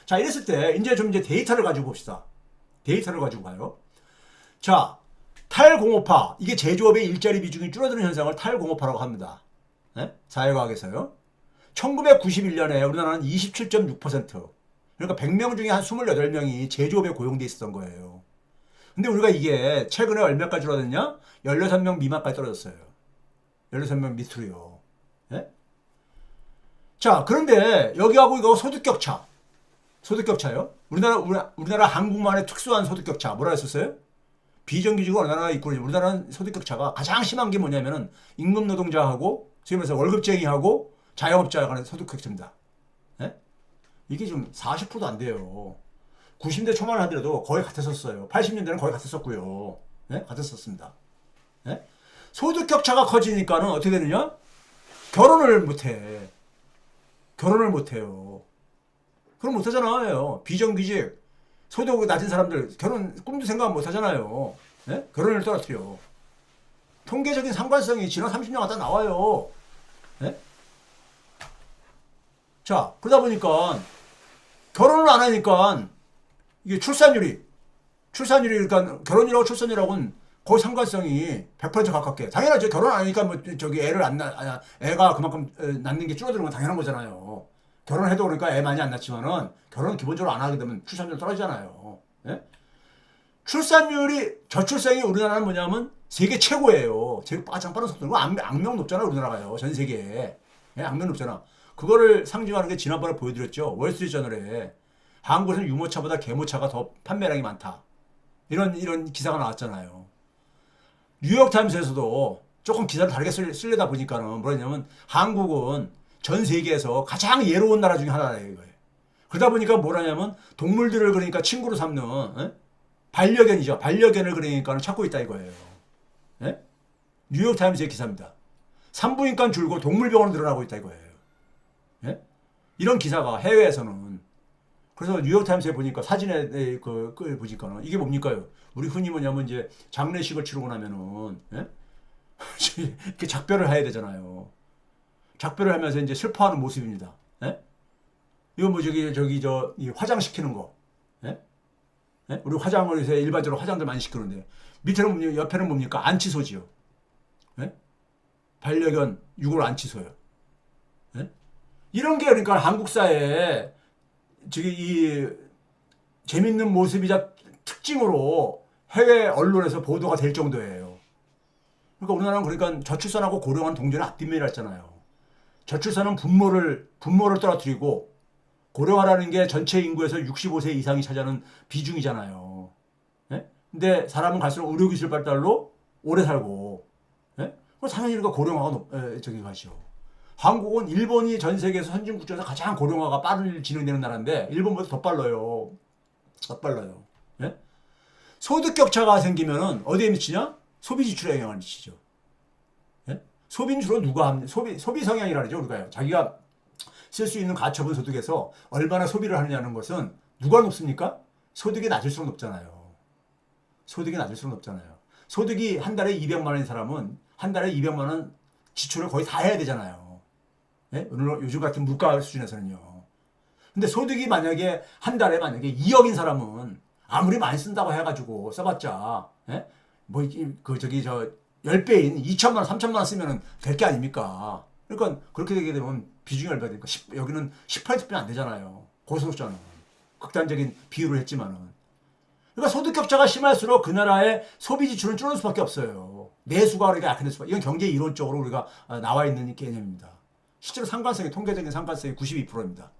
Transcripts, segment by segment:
자, 이랬을 때 이제 좀 이제 데이터를 가지고 봅시다. 데이터를 가지고 봐요. 자, 탈공업화. 이게 제조업의 일자리 비중이 줄어드는 현상을 탈공업화라고 합니다. 네? 사회과학에서요. 1991년에 우리나라는 27.6%. 그러니까 100명 중에 한 28명이 제조업에 고용돼 있었던 거예요. 근데 우리가 이게 최근에 얼마까지 줄어들냐? 16명 미만까지 떨어졌어요. 16명 밑으로요. 예? 자, 그런데 여기하고 이거 소득격차. 소득격차요? 우리나라 한국만의 특수한 소득격차. 뭐라 했었어요? 비정규직은 어느 나라가 있고, 우리나라는 소득격차가 가장 심한 게 뭐냐면은 임금 노동자하고, 소위 말해서 월급쟁이하고 자영업자 간의 소득격차입니다. 예? 이게 좀 40%도 안 돼요. 90대 초반을 하더라도 거의 같았었어요. 80년대는 거의 같았었고요. 네? 같았었습니다. 네? 소득격차가 커지니까는 어떻게 되느냐? 결혼을 못해. 결혼을 못해요. 그럼 못하잖아요. 비정규직, 소득이 낮은 사람들 결혼 꿈도 생각 못하잖아요. 네? 결혼을 떨어뜨려. 통계적인 상관성이 지난 30년 갖다 나와요. 네? 자, 그러다 보니까 결혼을 안 하니까 이게 출산율이 그러니까 결혼이라고 출산율하고는 거의 상관성이 100% 가깝게. 당연하죠. 결혼 안 하니까 뭐 저기 애가 그만큼 낳는 게 줄어드는 건 당연한 거잖아요. 결혼해도 그러니까 애 많이 안 낳지만은 결혼은 기본적으로 안 하게 되면 출산율 떨어지잖아요. 예? 저출생이 우리나라는 뭐냐면 세계 최고예요. 제일 가장 빠른 속도고 악명 높잖아요. 우리나라가요. 전 세계에. 예? 악명 높잖아. 그거를 상징하는 게 지난번에 보여드렸죠. 월스트리트저널에 한국에서는 유모차보다 개모차가 더 판매량이 많다. 이런 기사가 나왔잖아요. 뉴욕타임스에서도 조금 기사를 다르게 쓰려다 보니까는 뭐냐면 한국은 전 세계에서 가장 예로운 나라 중에 하나예요. 이거예요. 그러다 보니까 뭐라냐면 동물들을 그러니까 친구로 삼는 반려견이죠. 반려견을 그러니까 찾고 있다 이거예요. 예? 뉴욕타임스의 기사입니다. 산부인과 줄고 동물병원으로 늘어나고 있다 이거예요. 예? 이런 기사가 해외에서는. 그래서 뉴욕타임스에 보니까 사진에 보니까는 이게 뭡니까요? 우리 흔히 뭐냐면 이제 장례식을 치르고 나면은 예? 이렇게 작별을 해야 되잖아요. 작별을 하면서 이제 슬퍼하는 모습입니다. 예? 이거 뭐 이 화장시키는 거. 예? 예? 우리 화장을 해서 일반적으로 화장들 많이 시키는데 밑에는 뭡니까? 옆에는 뭡니까? 안치소지요. 예? 반려견 육을 안치소요. 예? 이런 게 그러니까 한국 사회에 이 재밌는 모습이자 특징으로 해외 언론에서 보도가 될 정도예요. 그러니까 우리나라는 그러니까 저출산하고 고령한 동전의 앞뒷면이라 했잖아요. 저출산은 분모를 떨어뜨리고 고령화라는 게 전체 인구에서 65세 이상이 차지하는 비중이잖아요. 예? 근데 사람은 갈수록 의료기술 발달로 오래 살고, 예? 그럼 당연히 그러니까 고령화가 가죠. 한국은 일본이 전 세계에서 선진국 중에서 가장 고령화가 빠르게 진행되는 나라인데 일본보다 더 빨라요. 더 빨라요. 예? 소득 격차가 생기면은 어디에 미치냐? 소비 지출에 영향을 미치죠. 예? 소비는 주로 누가 합니까? 소비 성향이라 그러죠. 우리가요. 자기가 쓸 수 있는 가처분 소득에서 얼마나 소비를 하느냐는 것은 누가 높습니까? 소득이 낮을수록 높잖아요. 소득이 낮을수록 높잖아요. 소득이 한 달에 200만 원인 사람은 한 달에 200만 원 지출을 거의 다 해야 되잖아요. 예? 요즘 같은 물가 수준에서는요. 근데 소득이 만약에 한 달에 만약에 2억인 사람은 아무리 많이 쓴다고 해가지고 써봤자, 예? 뭐, 10배인 2천만 원, 3천만 원 쓰면은 될 게 아닙니까? 그러니까 그렇게 되게 되면 비중이 얼마나 됩니까? 여기는 10%뿐이 안 되잖아요. 고소득자는. 극단적인 비율을 했지만은. 그러니까 소득 격차가 심할수록 그 나라의 소비 지출은 줄어들 수밖에 없어요. 내수가 그렇게 약해질 수밖에. 이건 경제 이론적으로 우리가 나와 있는 개념입니다. 실제로 통계적인 상관성이 92%입니다.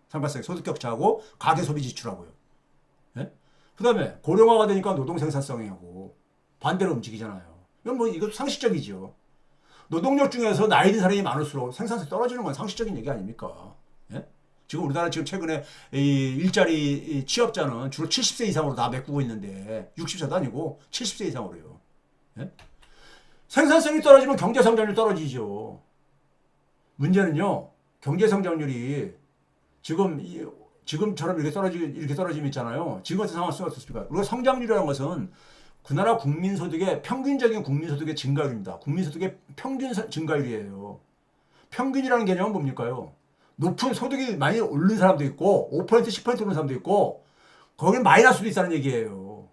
상관성이 소득 격차하고 가계 소비 지출하고요. 예? 그 다음에 고령화가 되니까 노동 생산성이하고 반대로 움직이잖아요. 이건 뭐 이것도 상식적이죠. 노동력 중에서 나이 든 사람이 많을수록 생산성이 떨어지는 건 상식적인 얘기 아닙니까? 예? 지금 우리나라 지금 최근에 이 일자리 취업자는 주로 70세 이상으로 다 메꾸고 있는데 60세도 아니고 70세 이상으로요. 예? 생산성이 떨어지면 경제성장률이 떨어지죠. 문제는요, 경제성장률이 지금처럼 이렇게 떨어짐이 있잖아요. 지금 같은 상황 쓰면 어떻습니까? 우리가 성장률이라는 것은 그 나라 평균적인 국민소득의 증가율입니다. 국민소득의 평균 증가율이에요. 평균이라는 개념은 뭡니까요? 높은 소득이 많이 오른 사람도 있고 5% 10% 오른 사람도 있고 거기는 마이너스도 있다는 얘기예요.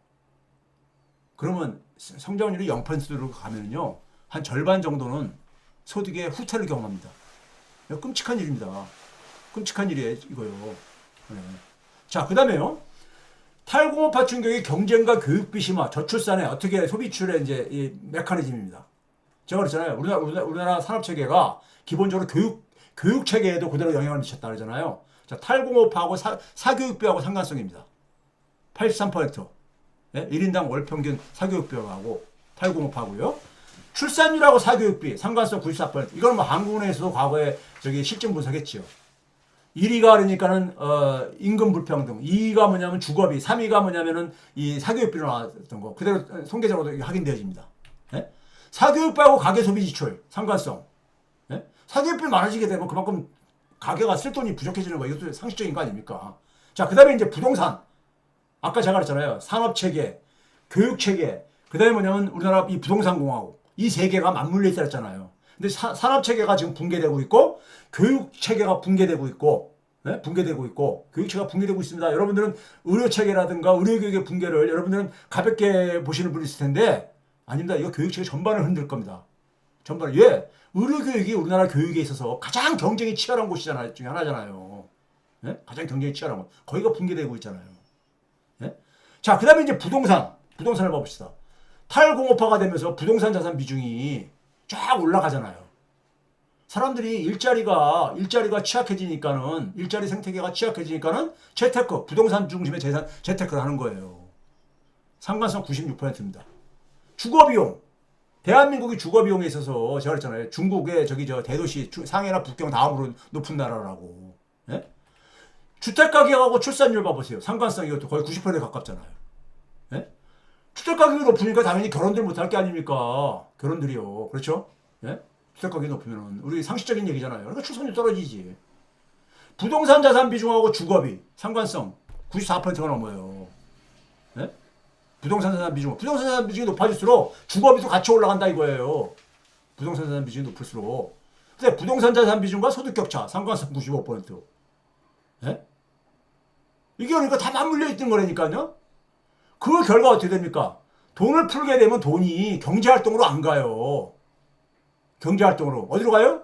그러면 성장률이 0%로 가면요 한 절반 정도는 소득의 후퇴를 경험합니다. 끔찍한 일입니다. 끔찍한 일이에요 이거요. 네. 자, 그 다음에요. 탈공업화 충격이 경쟁과 교육비 심화, 저출산에 어떻게 소비출의 이제 이 메커니즘입니다. 제가 그랬잖아요. 우리나라 산업 체계가 기본적으로 교육 체계에도 그대로 영향을 미쳤다 그러잖아요. 자, 탈공업화하고 사교육비하고 상관성입니다. 83%. 예? 1인당 월 평균 사교육비하고 탈공업화고요. 출산율하고 사교육비 상관성 94%. 이건 뭐 한국은행에서도 과거에 저기 실증 분석했지요. 1위가 그러니까는 임금 불평등, 2위가 뭐냐면 주거비, 3위가 뭐냐면은 이 사교육비로 나왔던 거 그대로 통계적으로 확인되어집니다. 예? 사교육비하고 가계 소비 지출 상관성. 예? 사교육비 많아지게 되면 그만큼 가계가 쓸 돈이 부족해지는 거 이것도 상식적인 거 아닙니까? 자, 그다음에 이제 부동산. 아까 제가 그랬잖아요. 산업 체계, 교육 체계, 그다음에 뭐냐면 우리나라 이 부동산 공화국 이 세 개가 맞물려 있다 했잖아요. 근데 산업 체계가 지금 붕괴되고 있고 교육 체계가 붕괴되고 있고 네? 붕괴되고 있고 교육 체계가 붕괴되고 있습니다. 여러분들은 의료 체계라든가 의료 교육의 붕괴를 여러분들은 가볍게 보시는 분이 있을 텐데 아닙니다. 이거 교육 체계 전반을 흔들 겁니다. 전반을. 예. 의료 교육이 우리나라 교육에 있어서 가장 경쟁이 치열한 곳이잖아요. 중에 하나잖아요. 예? 가장 경쟁이 치열한 곳. 거기가 붕괴되고 있잖아요. 예? 자, 그다음에 이제 부동산을 봐봅시다. 탈공업화가 되면서 부동산 자산 비중이 쫙 올라가잖아요. 사람들이 일자리가 취약해지니까는 일자리 생태계가 취약해지니까는 재테크, 부동산 중심의 재테크를 하는 거예요. 상관성 96%입니다. 주거비용. 대한민국이 주거비용에 있어서 제가 그랬잖아요. 중국의 대도시 상해나 북경 다음으로 높은 나라라고. 예? 주택가격하고 출산율 봐보세요. 상관성 이것도 거의 90%에 가깝잖아요. 예? 주택가격이 높으니까 당연히 결혼들 못할 게 아닙니까? 결혼들이요. 그렇죠? 예? 주택가격이 높으면 우리 상식적인 얘기잖아요. 그러니까 출산율 떨어지지. 부동산 자산 비중하고 주거비 상관성 94%가 넘어요. 예? 부동산 자산 비중이 높아질수록 주거비도 같이 올라간다 이거예요. 부동산 자산 비중이 높을수록. 근데 부동산 자산 비중과 소득 격차 상관성 95%. 예? 이게 그러니까 다 맞물려 있는 거라니까요. 그 결과 어떻게 됩니까? 돈을 풀게 되면 돈이 경제활동으로 안 가요. 경제활동으로. 어디로 가요?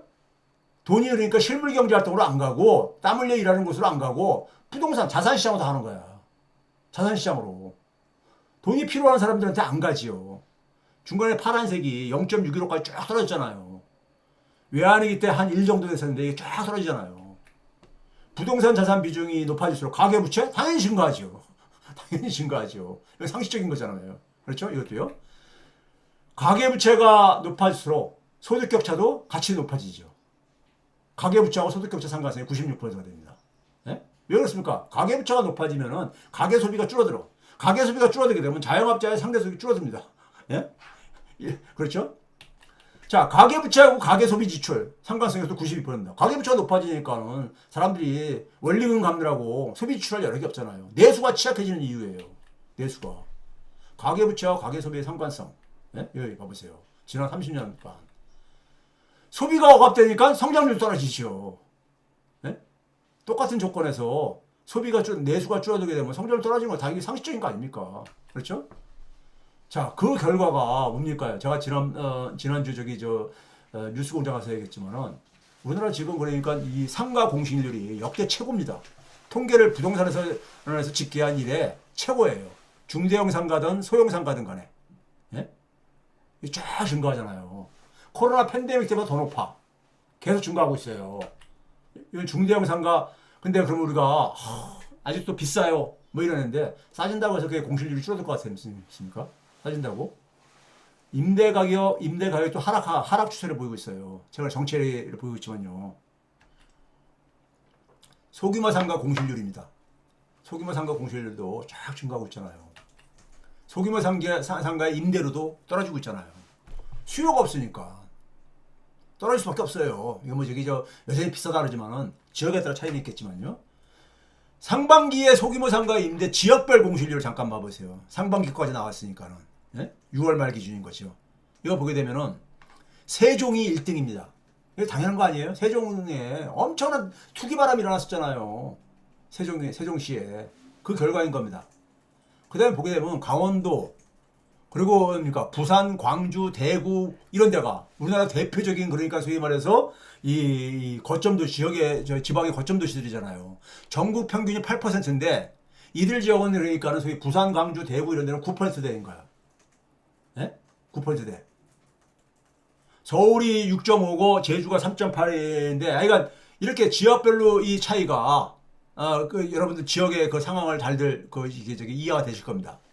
돈이 그러니까 실물 경제활동으로 안 가고 땀 흘려 일하는 곳으로 안 가고 부동산, 자산시장으로 다 하는 거야. 자산시장으로. 돈이 필요한 사람들한테 안 가지요. 중간에 파란색이 0.615까지 쫙 떨어졌잖아요. 외환위기 때 한 1 정도 됐었는데 이게 쫙 떨어지잖아요. 부동산 자산 비중이 높아질수록 가계부채? 당연히 증가하죠. 당연히 증가하죠. 이거 상식적인 거잖아요. 그렇죠? 이것도요. 가계부채가 높아질수록 소득격차도 같이 높아지죠. 가계부채하고 소득격차 상관성이 96%가 됩니다. 네? 왜 그렇습니까? 가계부채가 높아지면은 가계소비가 줄어들어. 가계소비가 줄어들게 되면 자영업자의 상대소득이 줄어듭니다. 예? 예, 그렇죠? 자, 가계부채하고 가계소비 지출 상관성이 또 92%입니다. 가계부채가 높아지니까는 사람들이 원리금 갚느라고 소비 지출할 여력이 없잖아요. 내수가 취약해지는 이유예요. 내수가. 가계부채와 가계소비의 상관성. 예? 여기 봐보세요. 지난 30년간. 소비가 억압되니까 성장률 떨어지죠. 예? 똑같은 조건에서 소비가 내수가 줄어들게 되면 성장률 떨어지는 건 당연히 상식적인 거 아닙니까? 그렇죠? 자, 그 결과가 뭡니까? 제가 지난주 뉴스공장 가서 얘기했지만은 우리나라 지금 그러니까 이 상가 공시률이 역대 최고입니다. 통계를 부동산에서 집계한 이래 최고예요. 중대형 상가든 소형 상가든 간에. 예? 쫙 증가하잖아요. 코로나 팬데믹 때보다 더 높아. 계속 증가하고 있어요. 이건 중대형 상가, 근데 그럼 우리가 아직도 비싸요. 뭐 이러는데 싸진다고 해서 그게 공실률이 줄어들 것 같습니까? 싸진다고? 임대 가격이 또 하락 추세를 보이고 있어요. 제가 정체를 보이고 있지만요. 소규모 상가 공실률입니다. 소규모 상가 공실률도 쫙 증가하고 있잖아요. 소규모 상가의 임대료도 떨어지고 있잖아요. 수요가 없으니까 떨어질 수밖에 없어요. 이거 여전히 비싸다 그러지만은 지역에 따라 차이는 있겠지만요. 상반기에 소규모 상가 임대 지역별 공실률을 잠깐 봐보세요. 상반기까지 나왔으니까는. 예? 6월 말 기준인 거죠. 이거 보게 되면은 세종이 1등입니다. 이게 당연한 거 아니에요? 세종에 엄청난 투기바람이 일어났었잖아요. 세종시에. 그 결과인 겁니다. 그 다음에 보게 되면 강원도, 그리고 그러니까 부산, 광주, 대구 이런 데가 우리나라 대표적인 그러니까 소위 말해서 이 거점도 지역의 지방의 거점 도시들이잖아요. 전국 평균이 8%인데 이들 지역은 그러니까는 소위 부산, 광주, 대구 이런 데는 9%대인 거야. 예? 9%대. 서울이 6.5고 제주가 3.8인데, 그러니까 이렇게 지역별로 이 차이가 그 여러분들 지역의 그 상황을 잘들 이게 이해가 되실 겁니다.